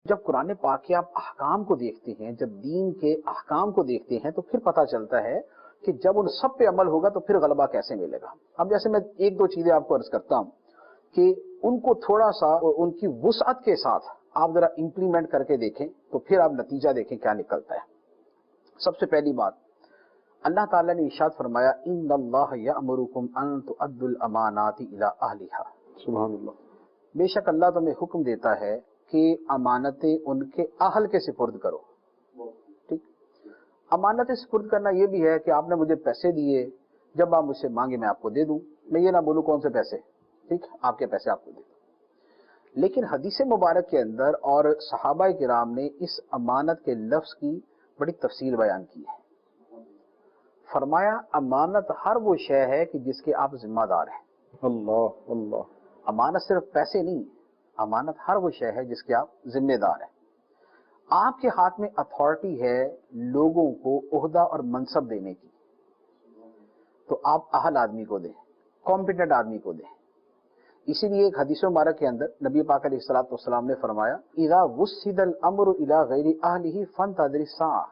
جب قرآن پاک کے آپ احکام کو دیکھتے ہیں، جب دین کے احکام کو دیکھتے ہیں، تو پھر پتہ چلتا ہے کہ جب ان سب پہ عمل ہوگا تو پھر غلبہ کیسے ملے گا۔ اب جیسے میں ایک دو چیزیں آپ کو عرض کرتا ہوں کہ ان کو تھوڑا سا ان کی وسعت کے ساتھ آپ ذرا امپلیمنٹ کر کے دیکھیں تو پھر آپ نتیجہ دیکھیں کیا نکلتا ہے۔ سب سے پہلی بات، اللہ تعالیٰ نے ارشاد فرمایا ان اللہ یأمرکم ان تؤدوا الامانات الی اہلھا، سبحان اللہ۔ بے شک اللہ تمہیں حکم دیتا ہے کہ امانتیں ان کے اہل کے سپرد کرو۔ ٹھیک، امانتیں سپرد کرنا یہ بھی ہے کہ آپ نے مجھے پیسے دیے، جب آپ مجھ سے مانگے میں آپ کو دے دوں، میں یہ نہ بولوں کون سے پیسے، ٹھیک، آپ کے پیسے آپ کو دے دوں۔ لیکن حدیث مبارک کے اندر اور صحابہ کرام نے اس امانت کے لفظ کی بڑی تفصیل بیان کی ہے۔ فرمایا امانت ہر وہ شے ہے کہ جس کے آپ ذمہ دار ہیں۔ اللہ اللہ۔ امانت صرف پیسے نہیں، امانت ہر وہ شے ہے جس کے آپ ذمہ دار ہیں۔ آپ کے ہاتھ میں اتھارٹی ہے لوگوں کو عہدہ اور منصب دینے کی، تو آپ اہل آدمی کو دیں، کمپیٹنٹ آدمی کو دیں۔ اسی لیے ایک حدیث مبارک کے اندر نبی پاک علیہ الصلوۃ والسلام نے فرمایا اذا وسد الامر الى غیر اہلہ فانتظر الساعہ،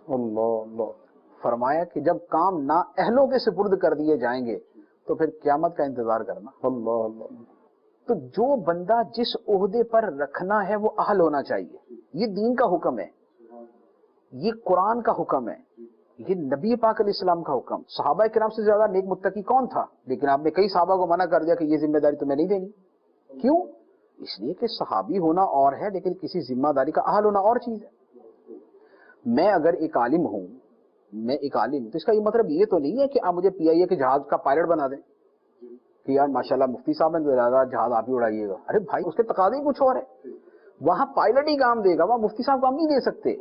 اللہ اللہ۔ فرمایا کہ جب کام نا اہلوں کے سپرد کر دیے جائیں گے تو پھر قیامت کا انتظار کرنا۔ اللہ اللہ۔ تو جو بندہ جس عہدے پر رکھنا ہے وہ اہل ہونا چاہیے۔ یہ دین کا حکم ہے، یہ قرآن کا حکم ہے، یہ نبی پاک علیہ السلام کا حکم۔ صحابہ کرام سے زیادہ نیک متقی کون تھا؟ لیکن آپ نے کئی صحابہ کو منع کر دیا کہ یہ ذمہ داری تمہیں نہیں دینی۔ کیوں؟ اس لیے کہ صحابی ہونا اور ہے لیکن کسی ذمہ داری کا اہل ہونا اور چیز ہے۔ میں اگر ایک عالم ہوں، میں ایک عالم ہوں، تو اس کا یہ مطلب یہ تو نہیں ہے کہ آپ مجھے پی آئی اے کے جہاز کا پائلٹ بنا دیں کہ یار ماشاءاللہ مفتی صاحب نے زیادہ جہاز آپ ہی اڑائیے گا۔ ارے بھائی اس کے تقاضے ہی کچھ اور ہے، وہاں پائلٹ ہی کام دے گا، وہاں مفتی صاحب کام نہیں دے سکتے۔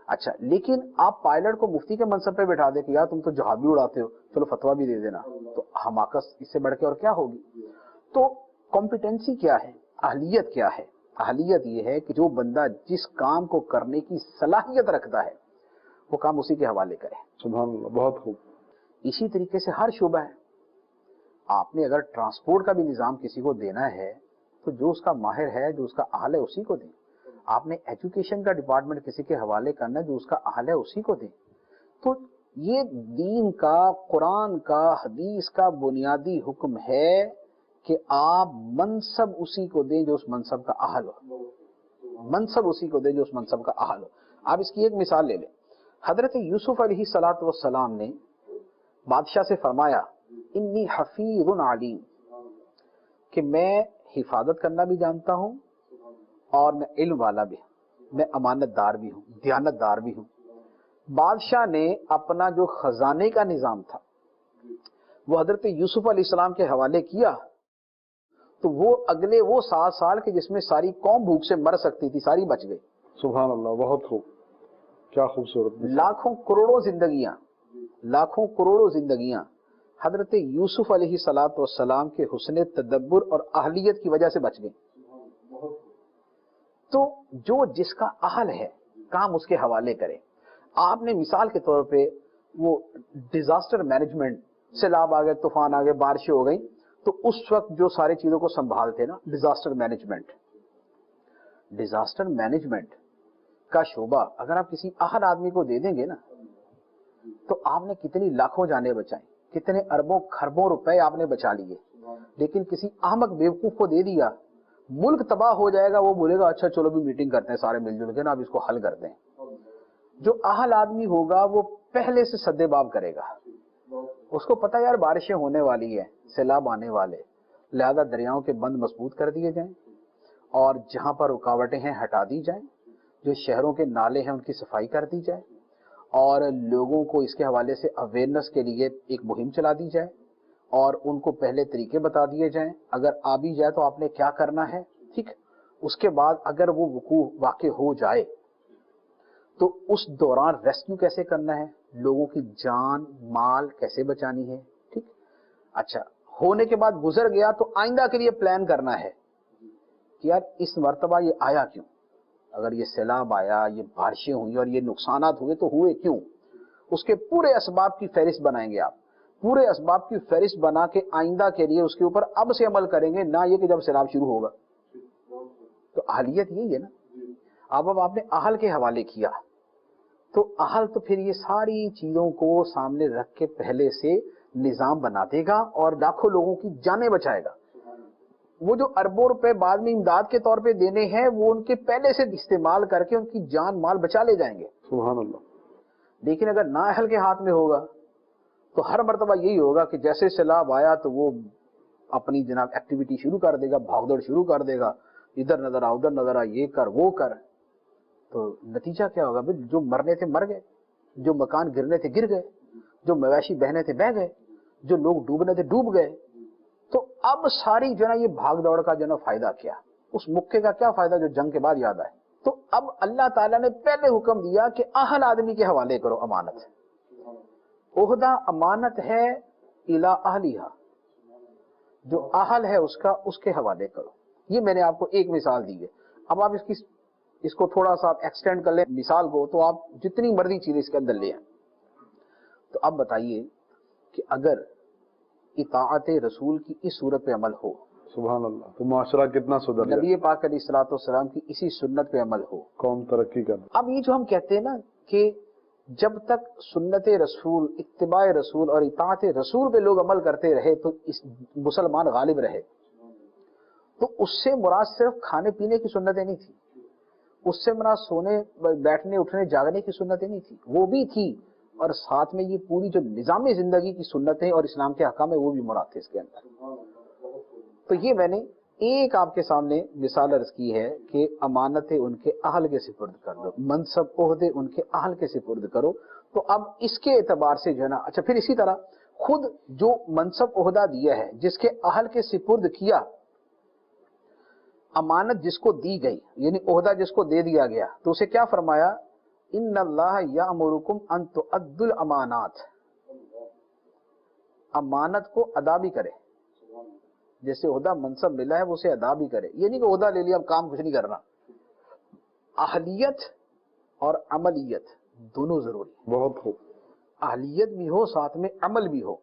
اچھا، لیکن آپ پائلٹ کو مفتی کے منصب پہ بٹھا دیں کہ یار تم تو جہاز بھی اڑاتے ہو، چلو فتویٰ بھی دے دینا، تو حماقت اس سے بڑھ کے اور کیا ہوگی؟ تو کمپیٹنسی کیا ہے؟ اہلیت کیا ہے؟ اہلیت یہ ہے کہ جو بندہ جس کام کو کرنے کی صلاحیت رکھتا ہے وہ کام اسی کے حوالے کرے۔ سبحان اللہ، بہت خوب۔ اسی طریقے سے ہر شعبہ ہے۔ آپ نے اگر ٹرانسپورٹ کا بھی نظام کسی کو دینا ہے تو جو اس کا ماہر ہے، جو اس کا اہل ہے، اسی کو دیں۔ آپ نے ایجوکیشن کا ڈپارٹمنٹ کسی کے حوالے کرنا ہے، جو اس کا اہل ہے اسی کو دیں۔ تو یہ دین کا، قرآن کا، حدیث کا بنیادی حکم ہے کہ آپ منصب اسی کو دیں جو اس منصب کا اہل ہو، منصب اسی کو دیں جو اس منصب کا اہل ہو۔ آپ اس کی ایک مثال لے لیں۔ حضرت یوسف علیہ الصلوۃ والسلام نے بادشاہ سے فرمایا انی حفیظ علیم، کہ میں حفاظت کرنا بھی جانتا ہوں اور میں علم والا بھی ہوں، میں امانت دار بھی ہوں، دیانت دار بھی ہوں۔ بادشاہ نے اپنا جو خزانے کا نظام تھا وہ حضرت یوسف علیہ السلام کے حوالے کیا، تو وہ اگلے وہ 7 سال کے جس میں ساری قوم بھوک سے مر سکتی تھی ساری بچ گئی۔ سبحان اللہ، بہت خوب، کیا خوبصورت۔ لاکھوں کروڑوں زندگیاں، لاکھوں کروڑوں زندگیاں حضرت یوسف علیہ الصلوۃ والسلام کے حسن تدبر اور اہلیت کی وجہ سے بچ گئے۔ تو جو جس کا اہل ہے کام اس کے حوالے کرے۔ آپ نے مثال کے طور پہ وہ ڈیزاسٹر مینجمنٹ، سیلاب آ گئے، طوفان آ گئے، بارشیں ہو گئیں، تو اس وقت جو ساری چیزوں کو سنبھالتے نا، ڈیزاسٹر مینجمنٹ، ڈیزاسٹر مینجمنٹ کا شعبہ اگر آپ کسی اہل آدمی کو دے دیں گے نا تو آپ نے کتنی لاکھوں جانیں بچائیں، کتنے اربوں کھربوں روپے آپ نے بچا لیے۔ لیکن کسی احمق بیوقوف کو دے دیا، ملک تباہ ہو جائے گا، وہ بولے گا اچھا چلو بھی میٹنگ کرتے ہیں سارے مل جل کے نا، اب اس کو حل کرتے ہیں۔ جو اہل آدمی ہوگا وہ پہلے سے سدے باب کرے گا، اس کو پتہ یار بارشیں ہونے والی ہے، سیلاب آنے والے، لہذا دریاؤں کے بند مضبوط کر دیے جائیں اور جہاں پر رکاوٹیں ہیں ہٹا دی جائیں، جو شہروں کے نالے ہیں ان کی صفائی کر دی جائے، اور لوگوں کو اس کے حوالے سے اویئرنس کے لیے ایک مہم چلا دی جائے اور ان کو پہلے طریقے بتا دیے جائیں، اگر آ بھی جائے تو آپ نے کیا کرنا ہے، ٹھیک۔ اس کے بعد اگر وہ وقوع واقع ہو جائے تو اس دوران ریسکیو کیسے کرنا ہے، لوگوں کی جان مال کیسے بچانی ہے، ٹھیک۔ اچھا، ہونے کے بعد گزر گیا تو آئندہ کے لیے پلان کرنا ہے کہ یار اس مرتبہ یہ آیا کیوں، اگر یہ سیلاب آیا، یہ بارشیں ہوئی اور یہ نقصانات ہوئے تو ہوئے کیوں، اس کے پورے اسباب کی فہرست بنائیں گے آپ، پورے اسباب کی فہرست بنا کے آئندہ کے لیے اس کے اوپر اب سے عمل کریں گے، نہ یہ کہ جب سیلاب شروع ہوگا۔ تو اہلیت یہی ہے نا۔ اب آپ نے اہل کے حوالے کیا تو اہل تو پھر یہ ساری چیزوں کو سامنے رکھ کے پہلے سے نظام بنا دے گا اور لاکھوں لوگوں کی جانیں بچائے گا. وہ جو اربوں روپے بعد میں امداد کے طور پہ دینے ہیں وہ ان کے پہلے سے استعمال کر کے ان کی جان مال بچا لے جائیں گے. سبحان اللہ. لیکن اگر نااہل کے ہاتھ میں ہوگا تو ہر مرتبہ یہی ہوگا کہ جیسے سیلاب آیا تو وہ اپنی جناب ایکٹیویٹی شروع کر دے گا, بھاگ دوڑ شروع کر دے گا, ادھر نظر آ ادھر نظر آ, یہ کر وہ کر. تو نتیجہ کیا ہوگا؟ جو مرنے تھے مر گئے, جو مکان گرنے تھے گر گئے, جو مویشی بہنے تھے بہ گئے, جو لوگ ڈوبنے تھے ڈوب گئے. تو اب ساری جو ہے یہ بھاگ دوڑ کا جو ہے فائدہ کیا, اس مکے کا کیا فائدہ جو جنگ کے بعد یاد آئے. تو اب اللہ تعالیٰ نے پہلے حکم دیا کہ اہل آدمی کے حوالے کرو امانت. عہدہ امانت ہے الی اہلیہا, جو اہل ہے اس کے حوالے کرو. یہ میں نے آپ کو ایک مثال دی ہے. اب آپ اس کو تھوڑا سا ایکسٹینڈ کر لیں مثال کو, تو آپ جتنی مرضی چیزیں اس کے اندر لے آئیں. تو اب بتائیے کہ اگر اطاعت رسول کی اس صورت پہ عمل ہو, سبحان اللہ, تو معاشرہ کتنا سدھر جائے, نبی پاک علیہ الصلوۃ والسلام کی اسی سنت پہ عمل ہو, قوم ترقی کر. اب یہ جو ہم کہتے ہیں نا کہ جب تک سنت رسول, اتباع رسول اور اطاعت رسول پہ لوگ عمل کرتے رہے تو مسلمان غالب رہے, تو اس سے مراد صرف کھانے پینے کی سنتیں نہیں تھی, اس سے مراد سونے بیٹھنے اٹھنے جاگنے کی سنتیں نہیں تھی, وہ بھی تھی, اور ساتھ میں یہ پوری جو نظام زندگی کی سنتیں اور اسلام کے احکام ہے وہ بھی مراد تھے اس کے اندر. تو یہ میں نے ایک آپ کے سامنے مثال عرض کی ہے کہ امانتیں ان کے اہل کے سپرد کر دو, منصب عہدے ان کے اہل کے سپرد کرو. تو اب اس کے اعتبار سے جو ہے نا, اچھا پھر اسی طرح خود جو منصب عہدہ دیا ہے, جس کے اہل کے سپرد کیا, امانت جس کو دی گئی یعنی عہدہ جس کو دے دیا گیا, تو اسے کیا فرمایا, ان اللہ یامرکم ان تؤدوا الامانات, امانت کو ادا بھی کرے. جیسے عہدہ منصب ملا ہے وہ اسے ادا بھی کرے. یہ نہیں کہ عہدہ لے لیا اب کام کچھ نہیں کرنا. اہلیت اور عملیت دونوں ضروری ہیں. بہت خوب. اہلیت بھی ہو ساتھ میں عمل بھی ہو,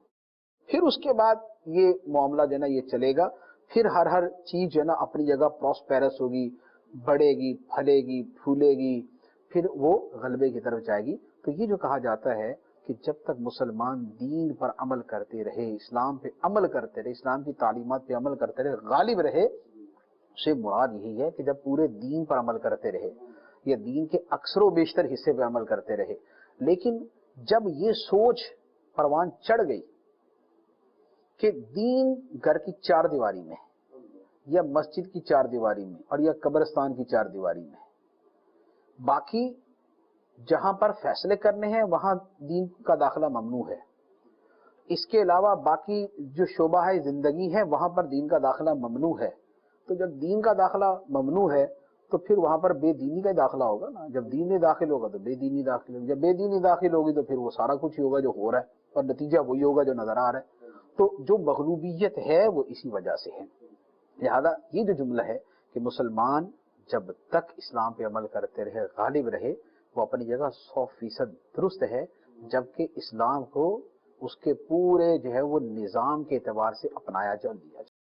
پھر اس کے بعد یہ معاملہ جو ہے نا یہ چلے گا. پھر ہر چیز جو ہے نا اپنی جگہ پراسپیرس ہوگی, بڑھے گی, پھلے گی, پھولے گی, پھر وہ غلبے کی طرف جائے گی. تو یہ جو کہا جاتا ہے کہ جب تک مسلمان دین پر عمل کرتے رہے, اسلام پہ عمل کرتے رہے, اسلام کی تعلیمات پہ عمل کرتے رہے, غالب رہے, سے مراد یہی ہے کہ جب پورے دین پر عمل کرتے رہے یا دین کے اکثر و بیشتر حصے پہ عمل کرتے رہے. لیکن جب یہ سوچ پروان چڑھ گئی کہ دین گھر کی چار دیواری میں یا مسجد کی چار دیواری میں اور یا قبرستان کی چار دیواری میں, باقی جہاں پر فیصلے کرنے ہیں وہاں دین کا داخلہ ممنوع ہے, اس کے علاوہ باقی جو شعبہ ہے زندگی ہے وہاں پر دین کا داخلہ ممنوع ہے. تو جب دین کا داخلہ ممنوع ہے تو پھر وہاں پر بے دینی کا داخلہ ہوگا نا. جب دین داخل ہوگا تو بے دینی داخل ہوگی, جب بے دینی داخل ہوگی تو پھر وہ سارا کچھ ہی ہوگا جو ہو رہا ہے, اور نتیجہ وہی ہوگا جو نظر آ رہا ہے. تو جو مغلوبیت ہے وہ اسی وجہ سے ہے. لہذا یہ جو جملہ ہے کہ مسلمان جب تک اسلام پہ عمل کرتے رہے, غالب رہے, وہ اپنی جگہ 100% درست ہے, جبکہ اسلام کو اس کے پورے جو ہے وہ نظام کے اعتبار سے اپنایا جا لیا جائے.